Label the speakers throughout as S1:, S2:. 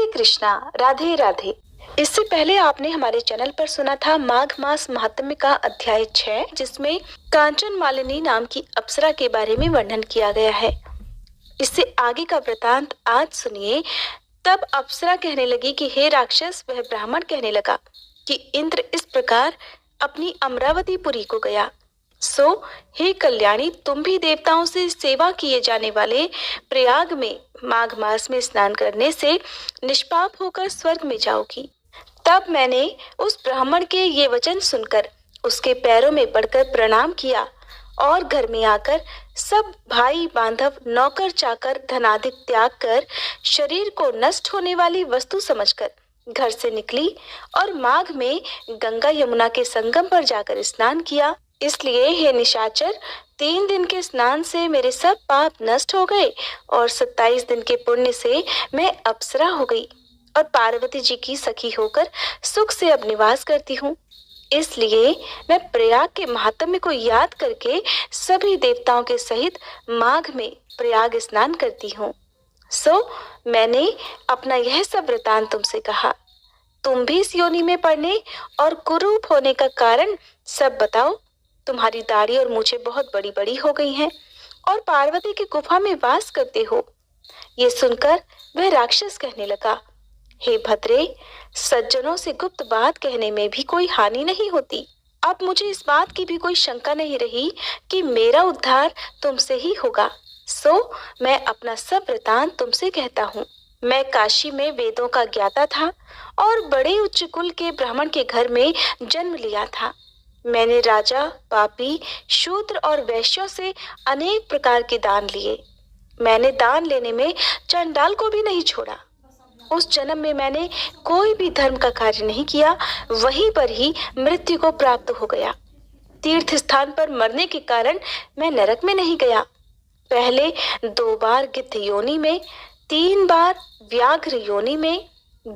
S1: कृष्णा, राधे राधे। इससे पहले आपने हमारे चैनल पर सुना था माघ मास महात्म्य का अध्याय 6, जिसमें कांचन मालिनी नाम की अप्सरा के बारे में वर्णन किया गया है। इससे आगे का वृतांत आज सुनिए। तब अप्सरा कहने लगी कि हे राक्षस, वह ब्राह्मण कहने लगा कि इंद्र इस प्रकार अपनी अमरावतीपुरी को गया। सो हे कल्याणी, तुम भी देवताओं से सेवा किए जाने वाले प्रयाग में माघ मास में स्नान करने से निष्पाप होकर स्वर्ग में जाओगी। तब मैंने उस ब्राह्मण के ये वचन सुनकर उसके पैरों में पड़कर प्रणाम किया और घर में आकर सब भाई बांधव, नौकर चाकर, धनाधिक त्याग कर शरीर को नष्ट होने वाली वस्तु समझकर घर से निकली और माघ में गंगा यमुना के संगम पर जाकर स्नान किया। इसलिए हे निशाचर, 3 दिन के स्नान से मेरे सब पाप नष्ट हो गए और 27 दिन के पुण्य से मैं अप्सरा हो गई और पार्वती जी की सखी होकर सुख से अब निवास करती हूँ। इसलिए मैं प्रयाग के महात्म्य को याद करके सभी देवताओं के सहित माघ में प्रयाग स्नान करती हूँ। सो मैंने अपना यह सब वृतांत तुमसे कहा। तुम भी इस योनि में पड़ने और कुरूप होने का कारण सब बताओ। तुम्हारी दाढ़ी और मूछें बहुत बड़ी बड़ी हो गई हैं और पार्वती की गुफा में वास करते हो। ये सुनकर वह राक्षस कहने लगा, हे भद्रे, सज्जनों से गुप्त बात कहने में भी कोई हानि नहीं होती। अब मुझे इस बात की भी कोई शंका नहीं रही कि मेरा उद्धार तुमसे ही होगा। सो मैं अपना सब वृतांत तुमसे कहता हूँ। मैं काशी में वेदों का ज्ञाता था और बड़े उच्च कुल के ब्राह्मण के घर में जन्म लिया था। मैंने राजा, पापी, शूद्र और वैश्यों से अनेक प्रकार के दान लिए। मैंने दान लेने में चंडाल को भी नहीं छोड़ा। उस जन्म में मैंने कोई भी धर्म का कार्य नहीं किया, वहीं पर ही मृत्यु को प्राप्त हो गया। तीर्थ स्थान पर मरने के कारण मैं नरक में नहीं गया। पहले 2 बार गिद्ध योनि में, 3 बार व्याघ्र योनि में,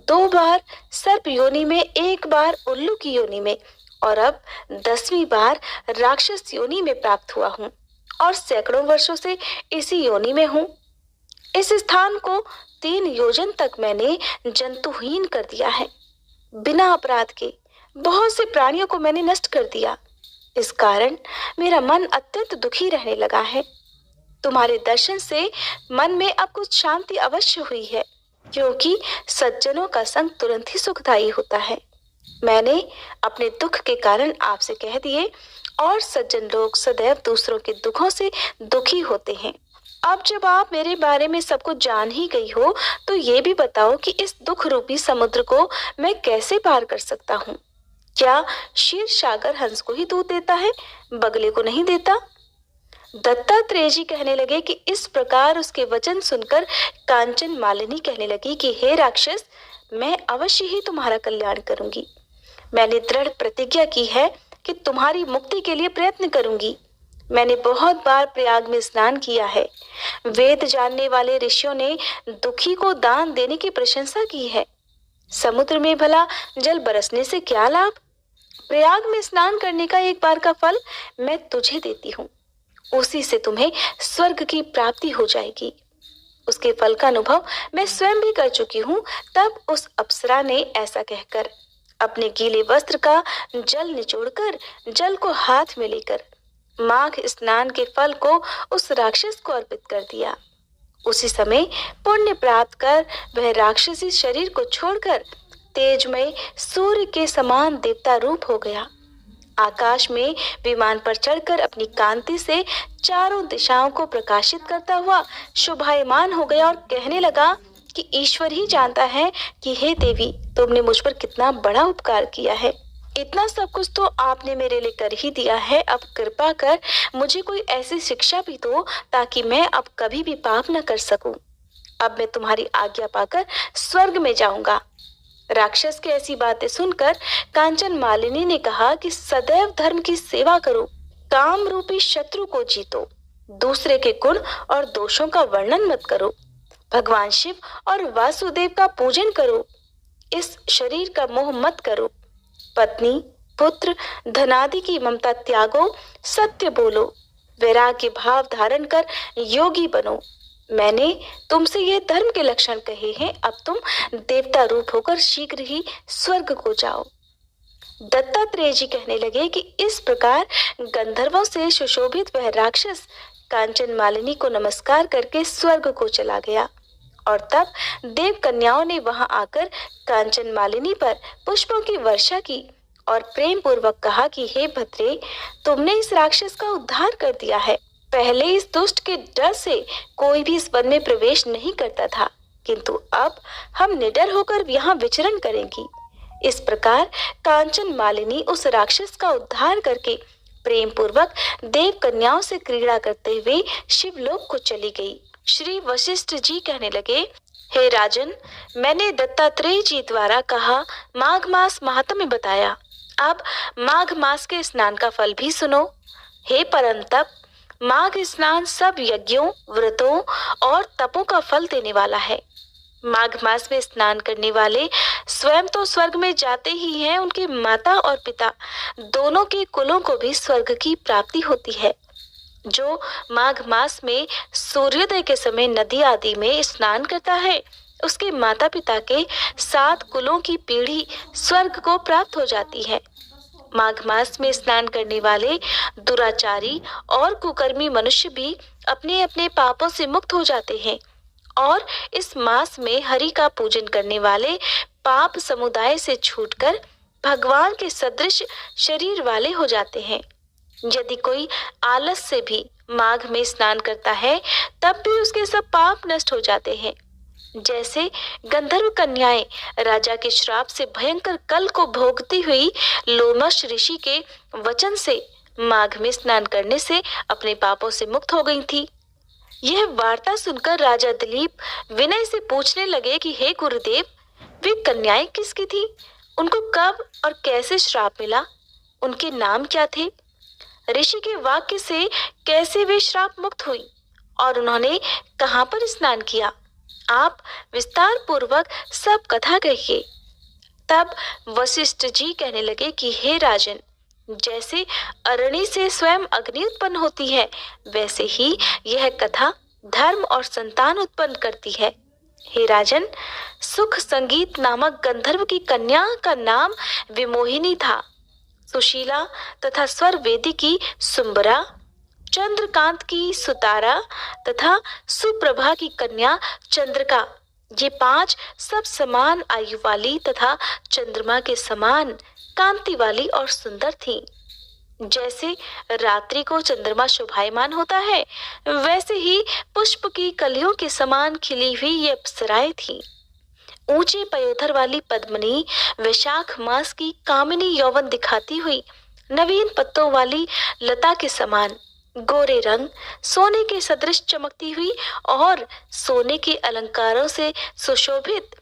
S1: 2 बार सर्प योनि में, 1 बार उल्लू की योनि में और अब 10वीं बार राक्षस योनि में प्राप्त हुआ हूँ और सैकड़ों वर्षों से इसी योनि में हूँ। इस स्थान को 3 योजन तक मैंने जंतुहीन कर दिया है। बिना अपराध के बहुत से प्राणियों को मैंने नष्ट कर दिया। इस कारण मेरा मन अत्यंत दुखी रहने लगा है। तुम्हारे दर्शन से मन में अब कुछ शांति अवश्य हुई है, क्योंकि सज्जनों का संग तुरंत ही सुखदायी होता है। मैंने अपने दुख के कारण आपसे कह दिए और सज्जन लोग सदैव दूसरों के दुखों से दुखी होते हैं। अब जब आप मेरे बारे में सब कुछ जान ही गई हो, तो ये भी बताओ कि इस दुख रूपी समुद्र को मैं कैसे पार कर सकता हूँ। क्या क्षीर सागर हंस को ही दूध देता है, बगले को नहीं देता? दत्तात्रेय जी कहने लगे कि इस प्रकार उसके वचन सुनकर कांचन मालिनी कहने लगी कि हे राक्षस, मैं अवश्य ही तुम्हारा कल्याण करूंगी। मैंने दृढ़ प्रतिज्ञा की है कि तुम्हारी मुक्ति के लिए प्रयत्न करूंगी। मैंने बहुत बार प्रयाग में स्नान किया है। वेद जानने वाले ऋषियों ने दुखी को दान देने की प्रशंसा की है। समुद्र में भला जल बरसने से क्या लाभ? प्रयाग में स्नान करने का एक बार का फल मैं तुझे देती हूँ। उसी से तुम्हें स्वर्ग की प्राप्ति हो जाएगी। उसके फल का अनुभव मैं स्वयं भी कर चुकी हूँ। तब उस अप्सरा ने ऐसा कहकर अपने गीले वस्त्र का जल निचोड़कर जल को हाथ में लेकर माघ स्नान के फल को उस राक्षस को अर्पित कर दिया। उसी समय पुण्य प्राप्त कर वह राक्षसी शरीर को छोड़कर तेजमय सूर्य के समान देवता रूप हो गया। आकाश में विमान पर चढ़कर अपनी कांति से चारों दिशाओं को प्रकाशित करता हुआ शोभायमान हो गया और कहने लगा कि ईश्वर ही जानता है कि हे देवी, तुमने मुझ पर कितना बड़ा उपकार किया है। इतना सब कुछ तो आपने मेरे लिए कर ही दिया है। अब कृपा कर मुझे कोई ऐसी शिक्षा भी दो ताकि मैं अब कभी भी पाप न कर सकूं। अब मैं तुम्हारी आज्ञा पाकर स्वर्ग में जाऊंगा। राक्षस की ऐसी बातें सुनकर कांचन मालिनी ने कहा कि सदैव धर्म की सेवा करो, काम रूपी शत्रु को जीतो, दूसरे के गुण और दोषों का वर्णन मत करो, भगवान शिव और वासुदेव का पूजन करो, इस शरीर का मोह मत करो, पत्नी, पुत्र, धनादि की ममता त्यागो, सत्य बोलो, वैराग्य भाव धारण कर योगी बनो, मैंने तुमसे ये धर्म के लक्षण कहे हैं, अब तुम देवता रूप होकर शीघ्र ही स्वर्ग को जाओ। दत्तात्रेय जी कहने लगे कि इस प्रकार गंधर्वों से सुशोभित वह राक्षस कांचन मालिनी को नमस्कार करके स्वर्ग को चला गया। और तब देव कन्याओं ने वहां आकर कांचन मालिनी पर पुष्पों की वर्षा की और प्रेम पूर्वक कहा कि हे भद्रे, तुमने इस राक्षस का उद्धार कर दिया है। पहले इस दुष्ट के डर से कोई भी इस वन में प्रवेश नहीं करता था, किंतु अब हम निडर होकर यहाँ विचरण करेंगी। इस प्रकार कांचन मालिनी उस राक्षस का उद्धार करके प्रेम पूर्वक देव कन्याओं से क्रीड़ा करते हुए शिवलोक को चली गई। श्री वशिष्ठ जी कहने लगे, हे राजन, मैंने दत्तात्रेय जी द्वारा कहा माघ मास महात्म्य बताया। अब माघ मास के स्नान का फल भी सुनो। हे परंतप, माघ स्नान सब यज्ञों, व्रतों और तपों का फल देने वाला है। माघ मास में स्नान करने वाले स्वयं तो स्वर्ग में जाते ही हैं, उनके माता और पिता दोनों के कुलों को भी स्वर्ग की प्राप्ति होती है। जो माघ मास में सूर्योदय के समय नदी आदि में स्नान करता है, उसके माता पिता के 7 कुलों की पीढ़ी स्वर्ग को प्राप्त हो जाती है। माघ मास में स्नान करने वाले दुराचारी और कुकर्मी मनुष्य भी अपने अपने पापों से मुक्त हो जाते हैं और इस मास में हरि का पूजन करने वाले पाप समुदाय से छूटकर भगवान के सदृश शरीर वाले हो जाते हैं। यदि कोई आलस से भी माघ में स्नान करता है, तब भी उसके सब पाप नष्ट हो जाते हैं। जैसे गंधर्व कन्याएं राजा के श्राप से भयंकर कल को भोगती हुई लोमश ऋषि के वचन से माघ में स्नान करने से अपने पापों से मुक्त हो गई थी। यह वार्ता सुनकर राजा दिलीप विनय से पूछने लगे कि हे गुरुदेव, वे कन्याएं किसकी थी? उनको कब और कैसे श्राप मिला? उनके नाम क्या थे? ऋषि के वाक्य से कैसे वे श्राप मुक्त हुई और उन्होंने कहां पर स्नान किया? आप विस्तार पूर्वक सब कथा कहिए। तब वशिष्ठ जी कहने लगे कि हे राजन, जैसे अरणि से स्वयं अग्नि उत्पन्न होती है, वैसे ही यह कथा धर्म और संतान उत्पन्न करती है। हे राजन, सुख संगीत नामक गंधर्व की कन्या का नाम विमोहिनी था। सुशीला तथा स्वर वेदी की सुंबरा, चंद्रकांत की सुतारा तथा सुप्रभा की कन्या चंद्रका, ये 5 सब समान आयु वाली तथा चंद्रमा के समान कांति वाली और सुंदर थीं। जैसे रात्रि को चंद्रमा शोभायमान होता है, वैसे ही पुष्प की कलियों के समान खिली हुई ये अप्सराएं थीं। ऊंचे पयोधर वाली पद्मिनी वैशाख मास की कामिनी यौवन दिखाती हुई नवीन पत्तों वाली लता के समान गोरे रंग, सोने के सदृश चमकती हुई और सोने के अलंकारों से सुशोभित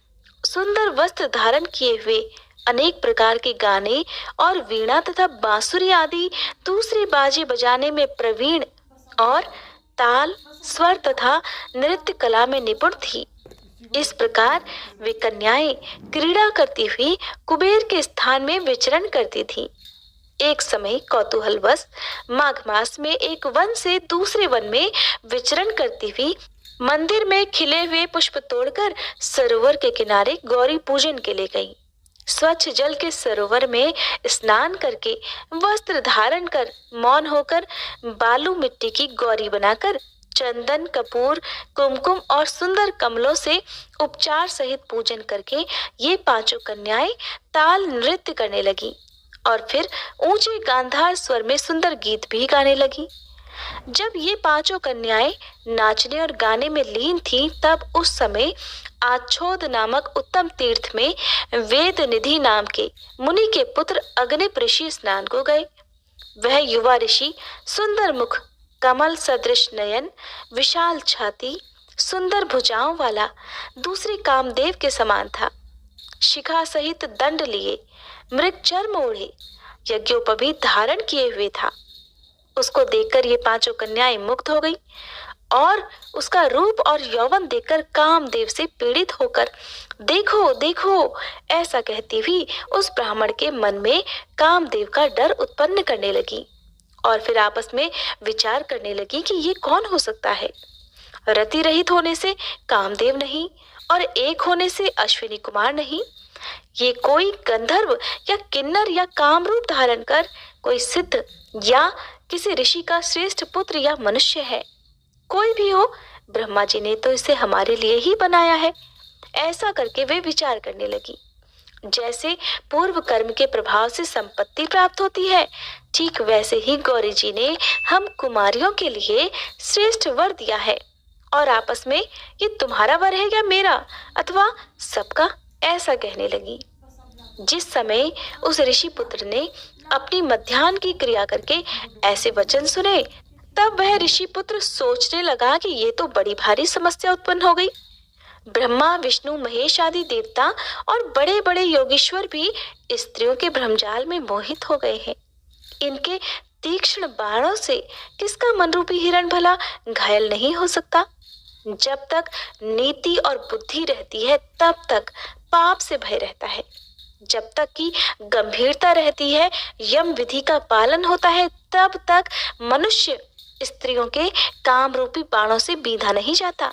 S1: सुंदर वस्त्र धारण किए हुए अनेक प्रकार के गाने और वीणा तथा बांसुरी आदि दूसरे बाजे बजाने में प्रवीण और ताल, स्वर तथा नृत्य कला में निपुण थी। इस प्रकार वे कन्याएं क्रीड़ा करती हुई कुबेर के स्थान में विचरण करती थीं। एक समय कौतूहलवश माघ मास में एक वन से दूसरे वन में विचरण करती हुई मंदिर में खिले हुए पुष्प तोड़कर सरोवर के किनारे गौरी पूजन के लिए गई। स्वच्छ जल के सरोवर में स्नान करके वस्त्र धारण कर मौन होकर बालू मिट्टी की गौरी बनाकर चंदन, कपूर, कुमकुम और सुंदर कमलों से उपचार सहित पूजन करके ये 5 कन्याएं ताल नृत्य करने लगी और फिर ऊंचे गांधार स्वर में सुंदर गीत भी गाने लगी। जब ये 5 कन्याएं नाचने और गाने में लीन थीं, तब उस समय आच्छोद नामक उत्तम तीर्थ में वेद निधि नाम के मुनि के पुत्र अग्निप ऋषि स्नान को गए। वह युवा ऋषि सुंदर मुख, कमल सदृश नयन, विशाल छाती, सुंदर भुजाओं वाला दूसरे कामदेव के समान था। शिखा सहित दंड लिए, मृग चर्म ओढ़े, यज्ञोपवीत धारण किए हुए था। उसको देखकर ये 5 कन्याएं मुग्ध हो गई और उसका रूप और यौवन देखकर कामदेव से पीड़ित होकर देखो देखो ऐसा कहती हुई उस ब्राह्मण के मन में कामदेव का डर उत्पन्न करने लगी और फिर आपस में विचार करने लगी कि ये कौन हो सकता है। रति रहित होने से कामदेव नहीं और एक होने से अश्विनी कुमार नहीं। ये कोई गंधर्व या किन्नर या काम रूप धारण कर कोई सिद्ध या किसी ऋषि का श्रेष्ठ पुत्र या मनुष्य है। कोई भी हो, ब्रह्मा जी ने तो इसे हमारे लिए ही बनाया है। ऐसा करके वे विचार करने लगी। जैसे पूर्व कर्म के प्रभाव से संपत्ति प्राप्त होती है, ठीक वैसे ही गौरी जी ने हम कुमारियों के लिए श्रेष्ठ वर दिया है। और आपस में ये तुम्हारा वर है या मेरा अथवा सबका, ऐसा कहने लगी। जिस समय उस ऋषि पुत्र ने अपनी मध्याह्न की क्रिया करके ऐसे वचन सुने, तब वह ऋषि पुत्र सोचने लगा कि ये तो बड़ी भारी समस्या उत्पन्न हो गई। ब्रह्मा, विष्णु, महेश आदि देवता और बड़े बड़े योगीश्वर भी स्त्रियों के भ्रमजाल में मोहित हो गए हैं। इनके तीक्ष्ण बाणों से किसका मनरूपी हिरण भला घायल नहीं हो सकता। जब तक नीति और बुद्धि रहती है तब तक पाप से भय रहता है। जब तक कि गंभीरता रहती है, यम विधि का पालन होता है, तब तक मनुष्य स्त्रियों के काम रूपी बाणों से बींधा नहीं जाता।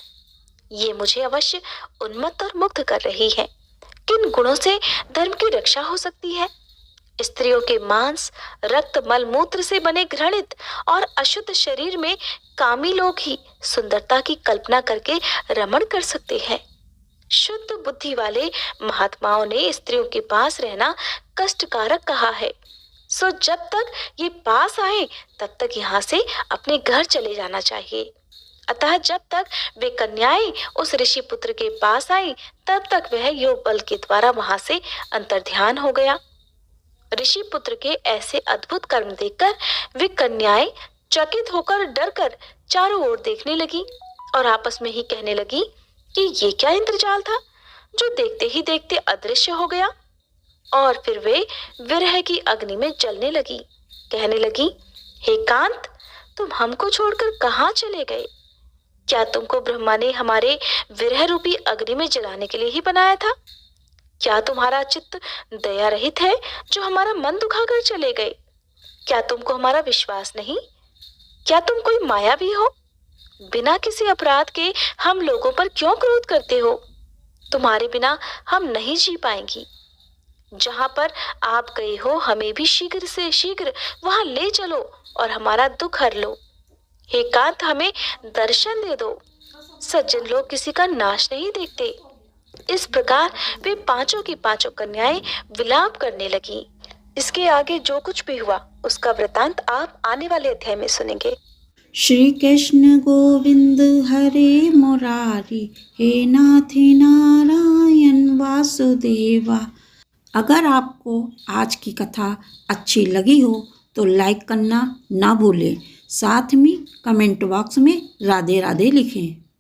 S1: ये मुझे अवश्य उन्मत्त और मुग्ध कर रही है। किन गुणों से धर्म की रक्षा हो सकती है? स्त्रियों के मांस, रक्त, मल मूत्र से बने घृणित और अशुद्ध शरीर में कामी लोग ही सुंदरता की कल्पना करके रमण कर सकते हैं। शुद्ध बुद्धि वाले महात्माओं ने स्त्रियों के पास रहना कष्टकारक कहा है। सो जब तक ये पास आए तब तक यहाँ से अपने घर चले जाना चाहिए। अतः जब तक वे कन्याएं उस ऋषि पुत्र के पास आई, तब तक वह योग बल के द्वारा वहां से अंतर्ध्यान हो गया। ऋषि पुत्र के ऐसे अद्भुत कर्म देखकर वे कन्याएं चकित होकर डरकर चारों ओर देखने लगी और आपस में ही कहने लगी कि ये क्या इंद्रजाल था जो देखते ही देखते अदृश्य हो गया। और फिर वे विरह की अग्नि में जलने लगी। कहने लगी, हे कांत, तुम हमको छोड़कर कहाँ चले गए? क्या तुमको ब्रह्मा ने हमारे विरह रूपी अग्नि में जलाने के लिए ही बनाया था? क्या तुम्हारा चित्त दया रहित है जो हमारा मन दुखाकर चले गए? क्या तुमको हमारा विश्वास नहीं? क्या तुम कोई मायावी हो? बिना किसी अपराध के हम लोगों पर क्यों क्रोध करते हो? तुम्हारे बिना हम नहीं जी पाएंगी। जहां पर आप गए हो हमें भी शीघ्र से शीघ्र वहां ले चलो और हमारा दुख हर लो। हे कांत, हमें दर्शन दे दो। सज्जन लोग किसी का नाश नहीं देखते। इस प्रकार वे पांचों की पांचों कन्याएं विलाप करने लगी। इसके आगे जो कुछ भी हुआ उसका वृतांत आप आने वाले अध्याय में सुनेंगे।
S2: श्री कृष्ण गोविंद हरे मुरारी, हे नाथ नारायण वासुदेवा। अगर आपको आज की कथा अच्छी लगी हो तो लाइक करना ना भूलें। साथ में कमेंट बॉक्स में राधे राधे लिखें।